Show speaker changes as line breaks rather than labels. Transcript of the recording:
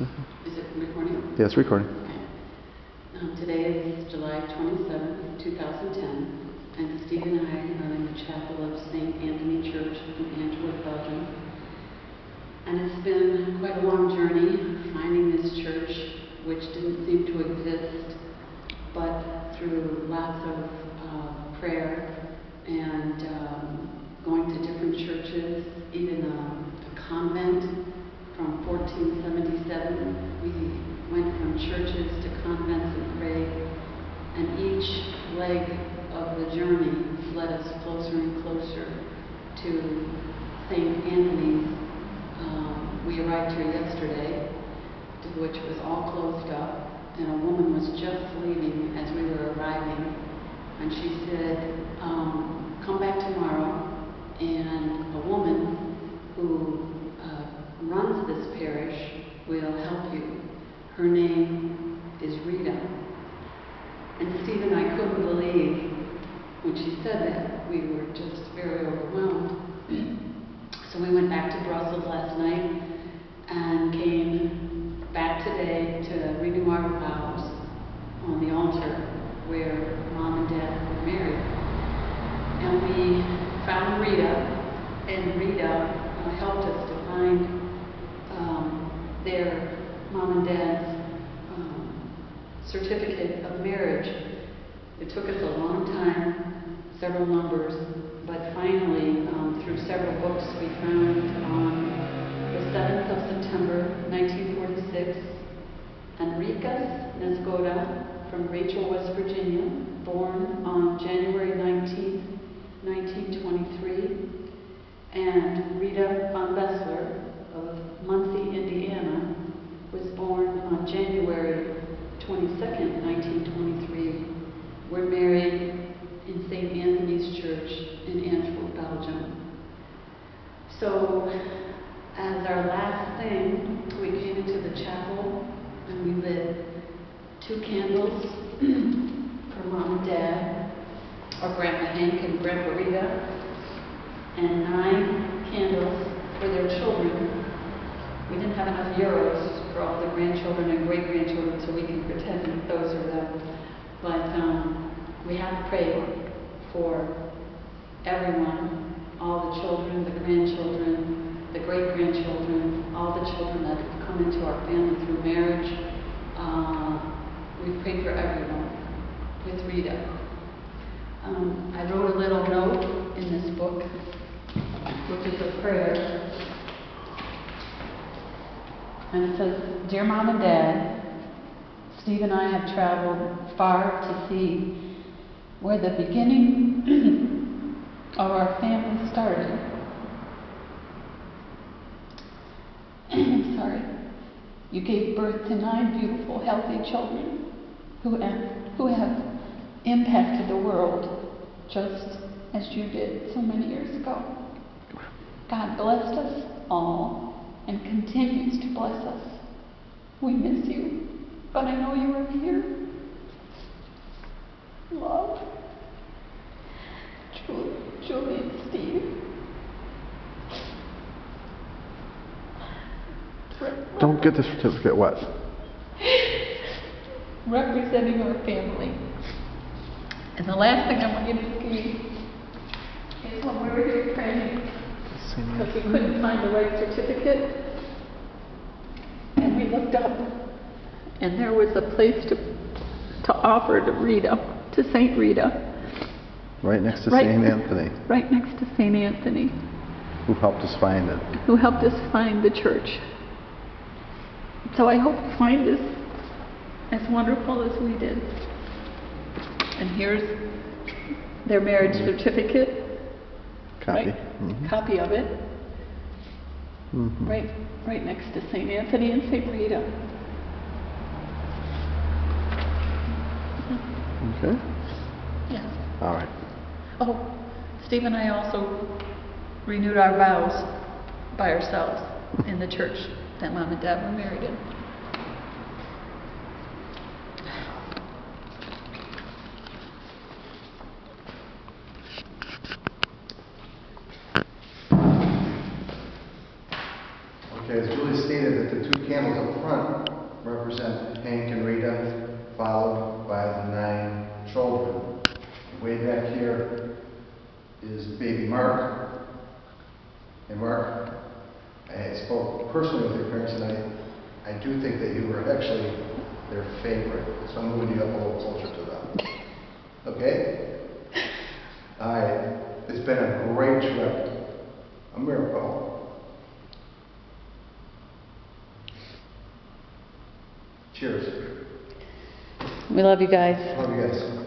Is it recording?
Yeah, it's recording.
Okay. Today is July 27th, 2010, and Steve and I are in the chapel of St. Anthony Church in Antwerp, Belgium. And it's been quite a long journey finding this church, which didn't seem to exist, but through lots of prayer and going to different churches, even a convent from 1477. We went from churches to convents and prayed, and each leg of the journey led us closer and closer to St. Anthony's. We arrived here yesterday, which was all closed up, and a woman was just leaving as we were arriving, and she said, come back tomorrow, and a woman who runs this parish will help you. Her name is Rita. And Steve and I couldn't believe when she said that. We were just very overwhelmed. So we went back to Brussels last night and came back today to renew our vows on the altar where Mom and Dad were married. And we found Rita, and Rita helped us to find their Mom and Dad's certificate of marriage. It took us a long time, several numbers, but finally, through several books, we found on the 7th of September, 1946, Enriquez Nesgoda from Rachel, West Virginia, born on January 19th, 1923, and Rita von Bessler of Muncie, Indiana, was born on January 22nd, 1923. We're married in St. Anthony's Church in Antwerp, Belgium. So, as our last thing, we came into the chapel and we lit 2 candles for Mom and Dad, or Grandpa Hank and Grandpa Rita, and 9 candles for their children. We didn't have enough euros for all the grandchildren and great-grandchildren, so we can pretend that those are them. But we have prayed for everyone, all the children, the grandchildren, the great-grandchildren, all the children that have come into our family through marriage. We've prayed for everyone with Rita. I wrote a little note in this book, which is a prayer. And it says, Dear Mom and Dad, Steve and I have traveled far to see where the beginning of our family started. I'm sorry. You gave birth to 9 beautiful, healthy children who have impacted the world just as you did so many years ago. God blessed us all and continues to bless us. We miss you, but I know you are here. Love, Julie and Steve.
Don't get the certificate wet.
Representing our family. And the last thing I want you to see is when we were here praying, because we couldn't find the right certificate, and we looked up, and there was a place to offer to Rita, to Saint Rita.
Right next to St. Anthony.
Right next to St. Anthony.
Who helped us find it.
Who helped us find the church. So I hope you find this as wonderful as we did. And here's their marriage certificate.
Copy.
Right? Copy of it. Right next to St. Anthony and St. Rita.
Okay.
Yeah.
All right.
Oh, Steve and I also renewed our vows by ourselves in the church that Mom and Dad were married in.
Okay, as Julie stated, that the 2 candles up front represent Hank and Rita, followed by the 9 children. Way back here is baby Mark. And Mark, I spoke personally with your parents, and I do think that you were actually their favorite. So I'm moving you up a little closer to them. Okay? All right. It's been a great trip. A miracle. Cheers.
We love you guys.
Love you guys.